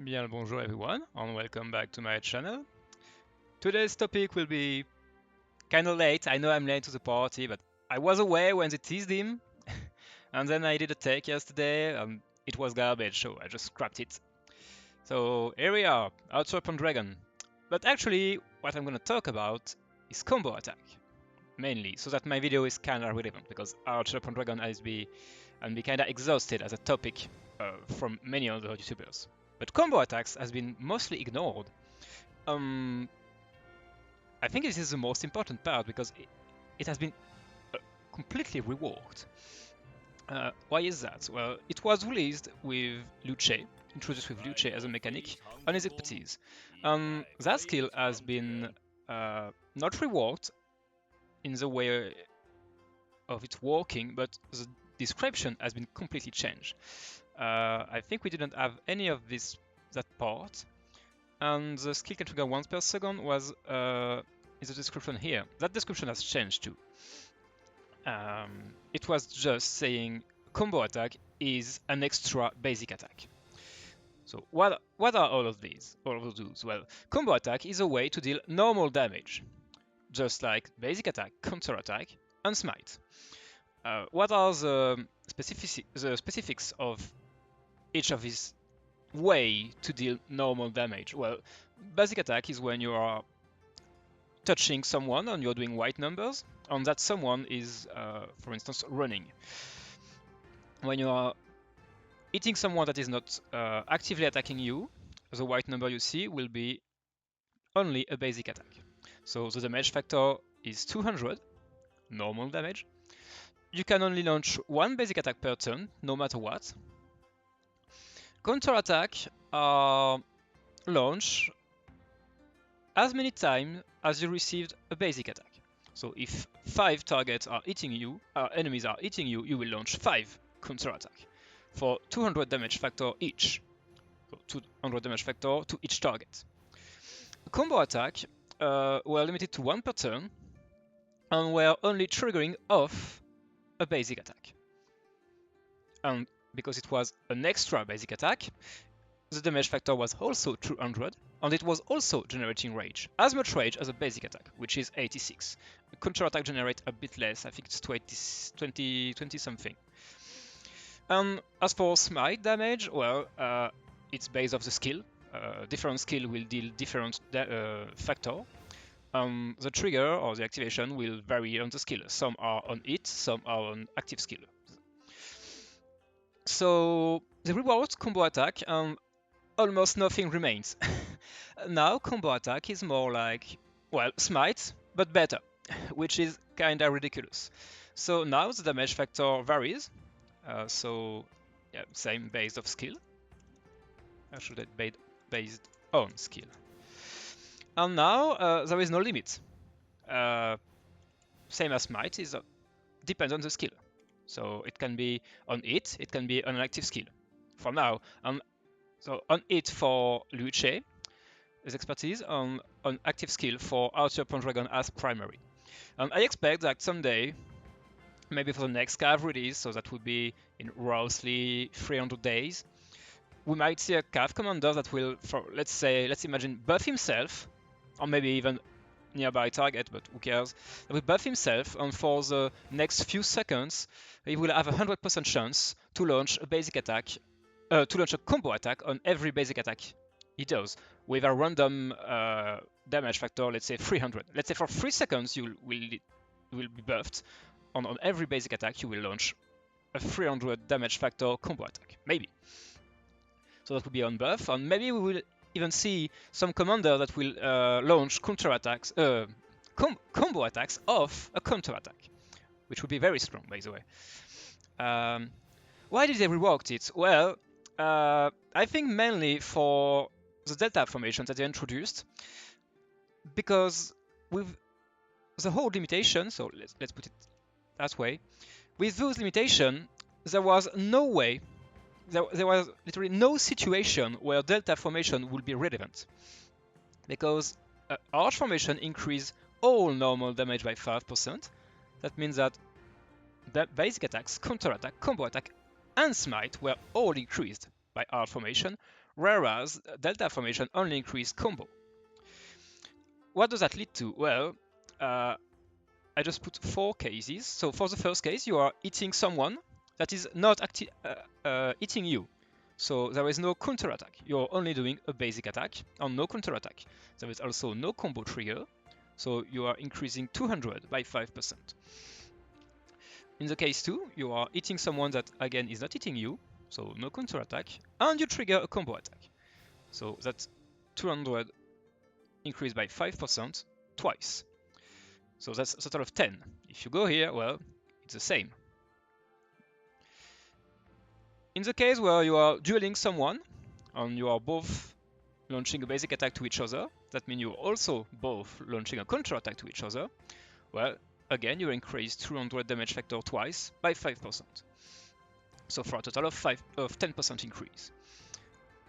Bien le bonjour everyone and welcome back to my channel. Today's topic will be kinda late. I know I'm late to the party, but I was away when they teased him and then I did a take yesterday and it was garbage, so I just scrapped it. So here we are, Outer Pendragon. But actually what I'm gonna talk about is combo attack mainly, so that my video is kinda relevant because Outer Pendragon has been kinda exhausted as a topic from many other YouTubers. But combo attacks has been mostly ignored. I think this is the most important part because it has been completely reworked. Why is that? Well, it was released with Luce, introduced with Luce as a mechanic on his expertise. That skill has been not reworked in the way of its working, but the description has been completely changed. I think we didn't have any of that part, and the skill can trigger once per second was is the description here. That description has changed too. It was just saying combo attack is an extra basic attack. So what are all of these? All of those? Well, combo attack is a way to deal normal damage, just like basic attack, counter attack, and smite. What are the specifics of each of these way to deal normal damage? Well, basic attack is when you are touching someone and you're doing white numbers, and that someone is, for instance, running. When you are hitting someone that is not actively attacking you, the white number you see will be only a basic attack. So the damage factor is 200, normal damage. You can only launch one basic attack per turn, no matter what. Counter attack are launched as many times as you received a basic attack. So if 5 targets are hitting you, enemies are hitting you, you will launch 5 counter attack for 200 damage factor each. So 200 damage factor to each target. Combo attack were limited to 1 per turn and were only triggering off a basic attack. And because it was an extra basic attack, the damage factor was also 200, and it was also generating rage, as much rage as a basic attack, which is 86. A counter attack generates a bit less, I think it's 20 something. As for smite damage, well, it's based off the skill. Different skill will deal different factor. The trigger or the activation will vary on the skill. Some are on hit, some are on active skill. So the reward combo attack, almost nothing remains. Now combo attack is more like, well, smite, but better, which is kinda ridiculous. So now the damage factor varies. So yeah, same based of skill. Actually, based on skill. And now there is no limit. Same as smite is depends on the skill. So it can be on hit, it can be on an active skill. For now, so on hit for Luce as expertise, on active skill for Outer Pendragon as primary. And I expect that someday, maybe for the next cav release, so that would be in roughly 300 days, we might see a cav commander that will, let's imagine, buff himself, or maybe even nearby target, but who cares, that will buff himself, and for the next few seconds, he will have a 100% chance to launch a basic attack, to launch a combo attack on every basic attack he does, with a random damage factor, let's say 300. Let's say for 3 seconds you will be buffed, and on every basic attack you will launch a 300 damage factor combo attack, maybe. So that would be on buff, and maybe we will even see some commander that will launch counter attacks, combo attacks off a counter attack, which would be very strong, by the way. Why did they rework it? Well, I think mainly for the delta formation that they introduced, because with the whole limitation, so let's put it that way, with those limitations, there was no way. There was literally no situation where delta formation would be relevant, because arch formation increased all normal damage by 5%. That means that basic attacks, counter attack, combo attack, and smite were all increased by art formation, whereas delta formation only increase combo. What does that lead to? Well, I just put 4 cases. So for the first case, you are hitting someone that is not hitting you. So there is no counter attack. You're only doing a basic attack and no counter attack. There is also no combo trigger. So you are increasing 200 by 5%. In the case 2, you are hitting someone that again is not hitting you. So no counter attack. And you trigger a combo attack. So that's 200 increased by 5% twice. So that's a total of 10. If you go here, well, it's the same. In the case where you are dueling someone, and you are both launching a basic attack to each other, that means you're also both launching a counter attack to each other, well, again, you increase 200 damage factor twice by 5%. So for a total of 10% increase.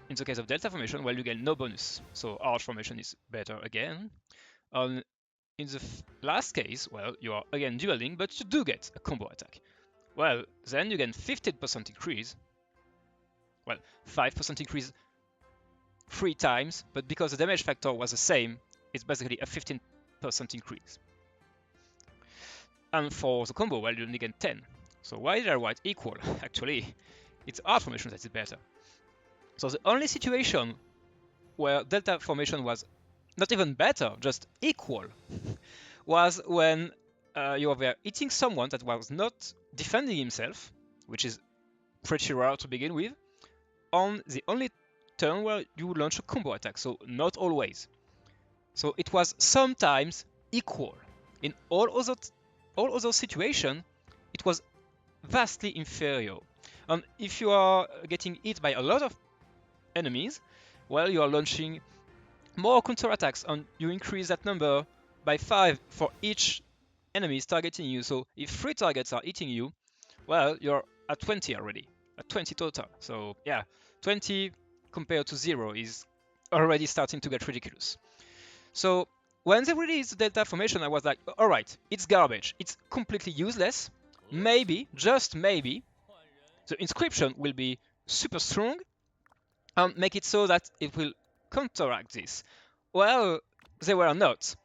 In the case of delta formation, well, you get no bonus. So arch formation is better again. In the last case, well, you are again dueling, but you do get a combo attack. Well, then you get 15% increase. Well, 5% increase 3 times, but because the damage factor was the same, it's basically a 15% increase. And for the combo, well, you only get 10. So why did I write equal? Actually, it's art formation that is better. So the only situation where delta formation was not even better, just equal, was when you were hitting someone that was not defending himself, which is pretty rare to begin with, on the only turn where you launch a combo attack, so not always. So it was sometimes equal. In all other situations, it was vastly inferior. And if you are getting hit by a lot of enemies, well, you are launching more counterattacks, and you increase that number by 5 for each enemy is targeting you. So if 3 targets are hitting you, well, you're at 20 already, at 20 total. So yeah, 20 compared to 0 is already starting to get ridiculous. So when they released the delta formation, I was like, all right, it's garbage. It's completely useless. Maybe, just maybe, the inscription will be super strong and make it so that it will counteract this. Well, they were not.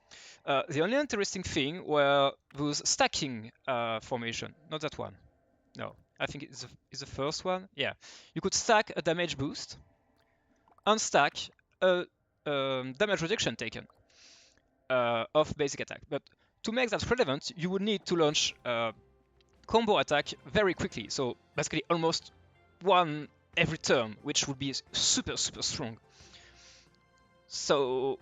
The only interesting thing were those stacking formation. Not that one. No, I think it's the first one. Yeah, you could stack a damage boost, unstack a damage reduction taken of basic attack. But to make that relevant, you would need to launch a combo attack very quickly. So basically almost one every turn, which would be super strong. So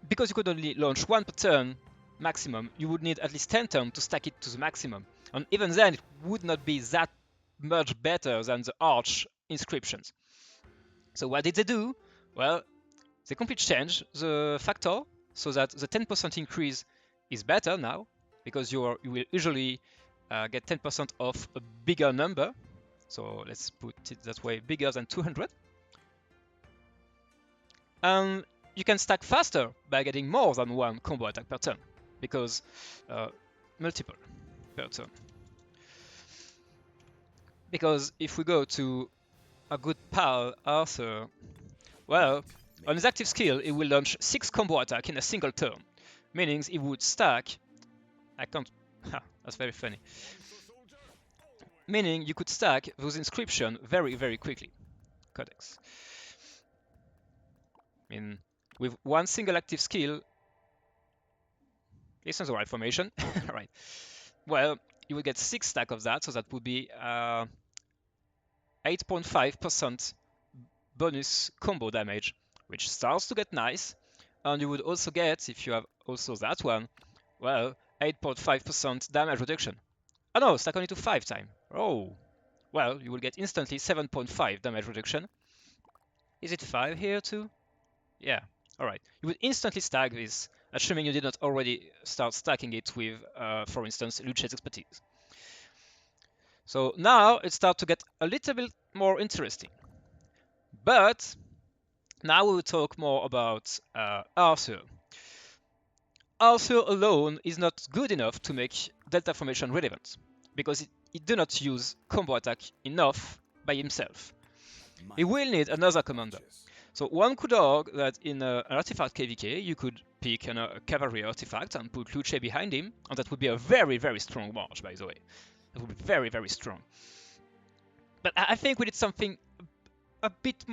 because you could only launch 1 per turn maximum, you would need at least 10 turns to stack it to the maximum. And even then, it would not be that much better than the Arch inscriptions. So what did they do? Well, they completely changed the factor so that the 10% increase is better now, because you will usually get 10% of a bigger number. So let's put it that way, bigger than 200. And you can stack faster by getting more than 1 combo attack per turn, because multiple per turn. Because if we go to a good pal, Arthur, well, on his active skill, he will launch 6 combo attack in a single turn, meaning he would stack. I can't. That's very funny. Meaning you could stack those inscriptions very quickly. Codex. I mean, with one single active skill, it's not the right formation, right? Well, you will get 6 stack of that, so that would be 8.5% bonus combo damage, which starts to get nice. And you would also get, if you have also that one, well, 8.5% damage reduction. Oh no, stack only to 5 times. Oh, well, you will get instantly 7.5 damage reduction. Is it 5 here too? Yeah, alright. You would instantly stack this, assuming you did not already start stacking it with, for instance, Luce's expertise. So now it starts to get a little bit more interesting. But now we will talk more about Arthur. Arthur alone is not good enough to make delta formation relevant, because it do not use combo attack enough by himself. he will need another commander. So one could argue that in an artifact KVK, you could pick a cavalry artifact and put Luce behind him, and that would be a very, very strong march, by the way. It would be very, very strong. But I think we did something a bit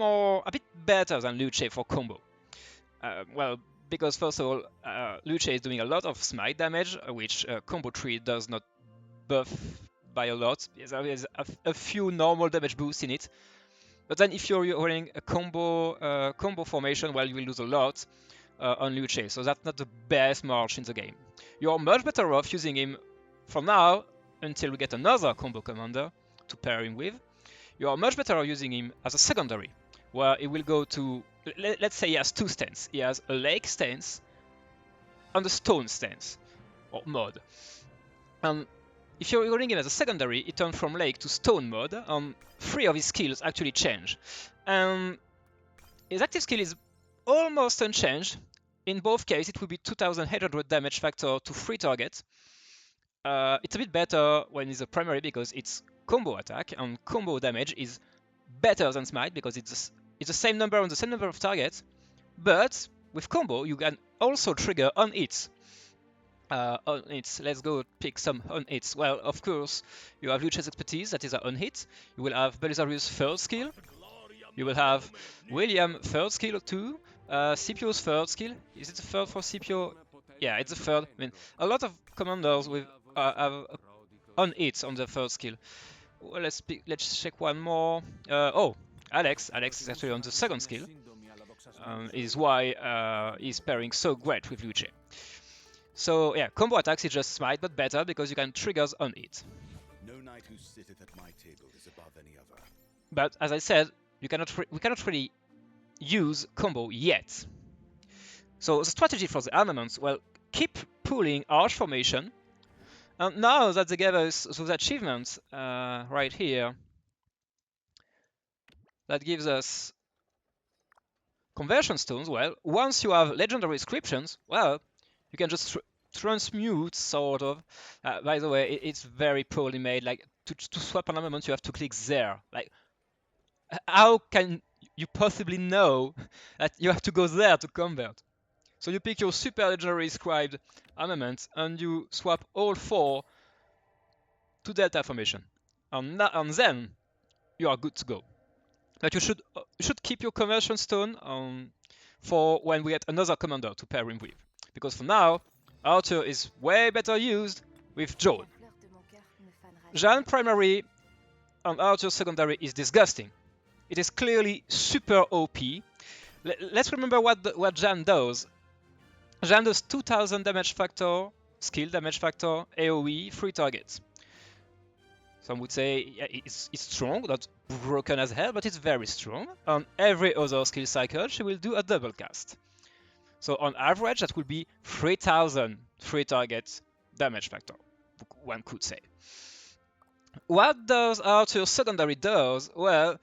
better than Luce for combo. Well, because first of all, Luce is doing a lot of smite damage, which combo 3 does not buff by a lot. There is a few normal damage boosts in it. But then if you're running a combo formation, well, you will lose a lot on Luce, so that's not the best march in the game. You're much better off using him for now until we get another combo commander to pair him with. You are much better off using him as a secondary, where he will go to, let's say he has two stance. He has a lake stance and a stone stance, or mod. And if you're running him as a secondary, it turns from lake to stone mode, and 3 of his skills actually change. And his active skill is almost unchanged. In both cases, it will be 2800 damage factor to 3 targets. It's a bit better when it's a primary because it's combo attack, and combo damage is better than smite because it's the same number on the same number of targets. But with combo, you can also trigger on hits. On hits, let's go pick some on hits. Well, of course, you have Luce's expertise, that is on hit. You will have Belisarius' third skill. You will have William third skill too. Scipio's third skill. Is it the third for Scipio? Yeah, it's the third. I mean, a lot of commanders with have on hits on the third skill. Well, let's check one more. Oh, Alex is actually on the second skill. Is why he's pairing so great with Luce. So yeah, combo attacks is just smite, but better because you can triggers on it. No knight who sitteth at my table is above any other. But as I said, we cannot really use combo yet. So the strategy for the armaments, well, keep pulling arch formation. And now that they gave us those achievements right here, that gives us conversion stones. Well, once you have legendary inscriptions, well, you can just transmute, sort of. By the way, it's very poorly made. Like, to swap an armament, you have to click there. Like, how can you possibly know that you have to go there to convert? So you pick your super legendary scribed armament, and you swap all 4 to Delta formation. And then you are good to go. But you should keep your conversion stone for when we get another commander to pair him with. Because for now, Arthur is way better used with Joan. Jeanne primary and Arthur secondary is disgusting. It is clearly super OP. Let's remember what Jeanne does. Jeanne does 2000 damage factor, skill damage factor, AoE, 3 targets. Some would say it's strong, not broken as hell, but it's very strong. On every other skill cycle, she will do a double cast. So on average, that will be 3000 3 targets damage factor, one could say. What does Arthur secondary does? Well,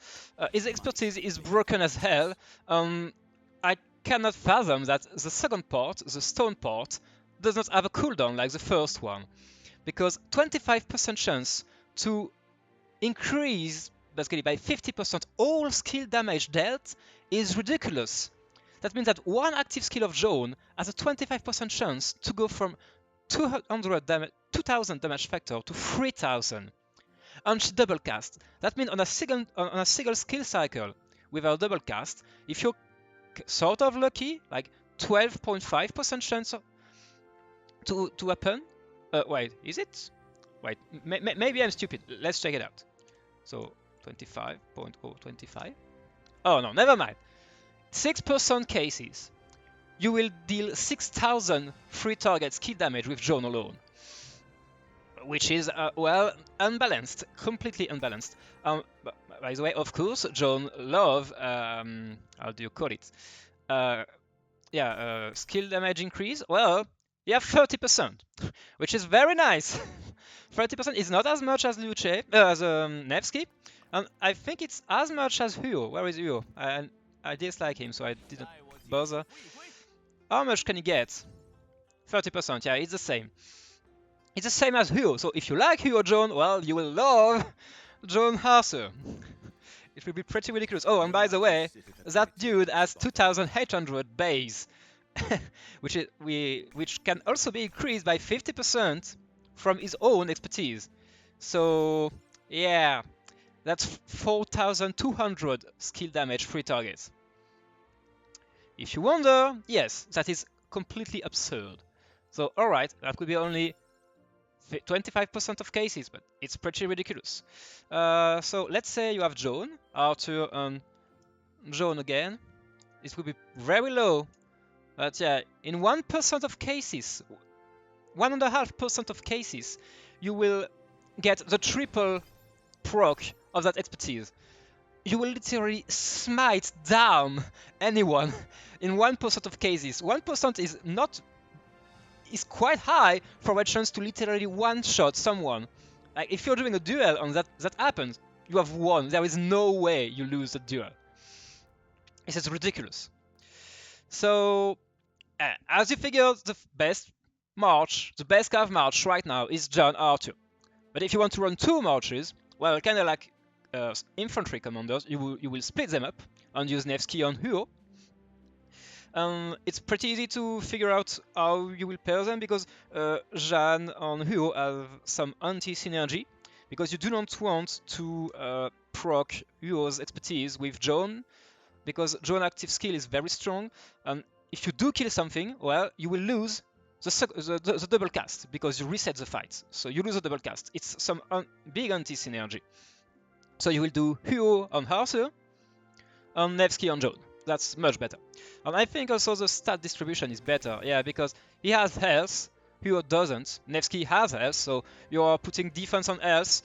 his expertise is broken as hell. I cannot fathom that the second part, the stone part, does not have a cooldown like the first one. Because 25% chance to increase basically by 50% all skill damage dealt is ridiculous. That means that one active skill of Joan has a 25% chance to go from 2000 damage factor to 3000. And she double cast. That means on a single skill cycle with our double cast, if you're sort of lucky, like 12.5% chance to happen. Wait, is it? Wait, maybe I'm stupid. Let's check it out. So 25.025. Oh no, never mind. 6% cases, you will deal 6000 free target skill damage with Joan alone. Which is, well, unbalanced, completely unbalanced. By the way, of course, Joan love, how do you call it? Skill damage increase. Well, you have 30%, which is very nice. 30% is not as much as Luce, as Nevsky, and I think it's as much as Huo. Where is Huo? I dislike him, so I didn't bother. How much can he get? 30%, yeah, it's the same. It's the same as Huo, so if you like Huo Joan, well, you will love Joan Arthur. It will be pretty ridiculous. Oh, and by the way, that dude has 2,800 base, which can also be increased by 50% from his own expertise. So yeah, that's 4,200 skill damage free targets. If you wonder, yes, that is completely absurd. So alright, that could be only 25% of cases, but it's pretty ridiculous. So let's say you have Joan, Arthur, and Joan again. It will be very low, but yeah, in 1% of cases, 1.5% of cases, you will get the triple proc of that expertise. You will literally smite down anyone in 1% of cases. 1% is quite high for a chance to literally one-shot someone. Like if you're doing a duel and that happens, you have won. There is no way you lose the duel. This is ridiculous. So, as you figured, the best march, the best cav march right now is John Arthur. But if you want to run two marches, well, kind of like infantry commanders, you will split them up and use Nevsky on Huo. It's pretty easy to figure out how you will pair them because Jeanne and Huo have some anti-synergy because you do not want to proc Huo's expertise with Joan because Joan active skill is very strong, and if you do kill something, well, you will lose the double cast because you reset the fight, so you lose the double cast. It's some big anti-synergy. So you will do Huo on Arthur and Nevsky on Joan. That's much better. And I think also the stat distribution is better, yeah, because he has health, Huo doesn't. Nevsky has health, so you are putting defense on health.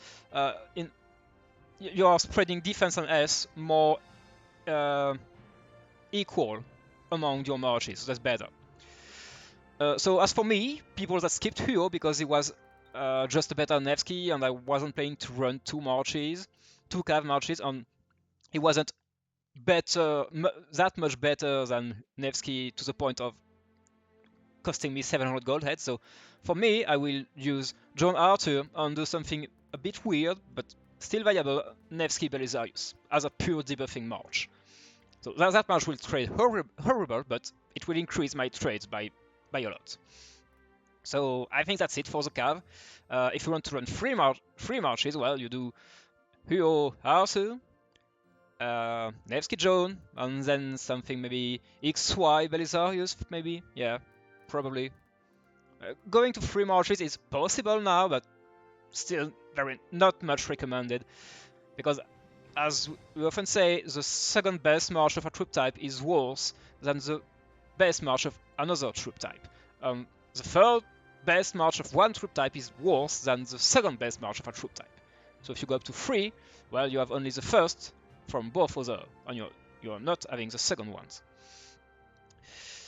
You are spreading defense and health more equal among your marches, so that's better. So as for me, people that skipped Huo because he was just a better Nevsky and I wasn't planning to run two cav marches, and he wasn't better, that much better than Nevsky to the point of costing me 700 gold heads. So for me, I will use John Arthur and do something a bit weird but still viable, Nevsky Belisarius, as a pure debuffing march. So that march will trade horrible, but it will increase my trades by a lot. So I think that's it for the cav. If you want to run free marches, well, you do Huo Arthur, Nevsky Joan, and then something maybe XY Belisarius, maybe, yeah, probably. Going to free marches is possible now, but still not much recommended, because as we often say, the second best march of a troop type is worse than the best march of another troop type. The third best march of one troop type is worse than the second best march of a troop type. So if you go up to 3, well, you have only the first from both other, and you're not having the second ones.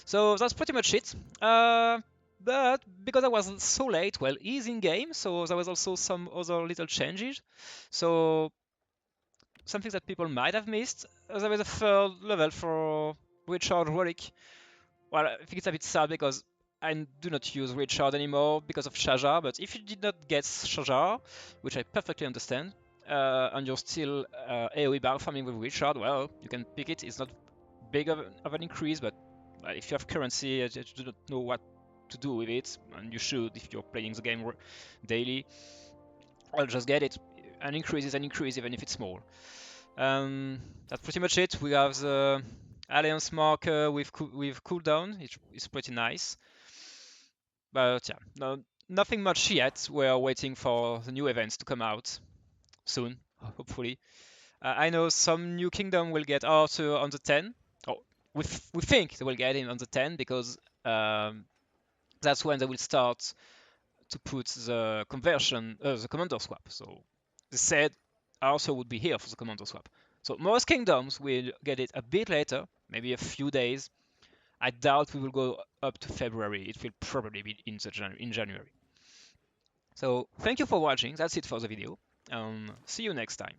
So that's pretty much it. But because I was so late, well, he's in game, so there was also some other little changes. So something that people might have missed, there was a third level for Richard Relic. Well, I think it's a bit sad because I do not use Richard anymore because of Shajar, but if you did not get Shajar, which I perfectly understand, and you're still AoE barrel farming with Richard, well, you can pick it. It's not big of an increase, but if you have currency, you do not know what to do with it, and you should if you're playing the game daily, well, just get it. An increase is an increase, even if it's small. That's pretty much it. We have the Alliance marker with cooldown. It's pretty nice. But yeah, nothing much yet. We're waiting for the new events to come out soon, hopefully. I know some new kingdom will get Arthur on the 10. Oh, we think they will get him on the 10 because that's when they will start to put the conversion, the commander swap. So they said Arthur would be here for the commander swap. So most kingdoms will get it a bit later, maybe a few days. I doubt we will go up to February. It will probably be in January. So thank you for watching. That's it for the video. See you next time.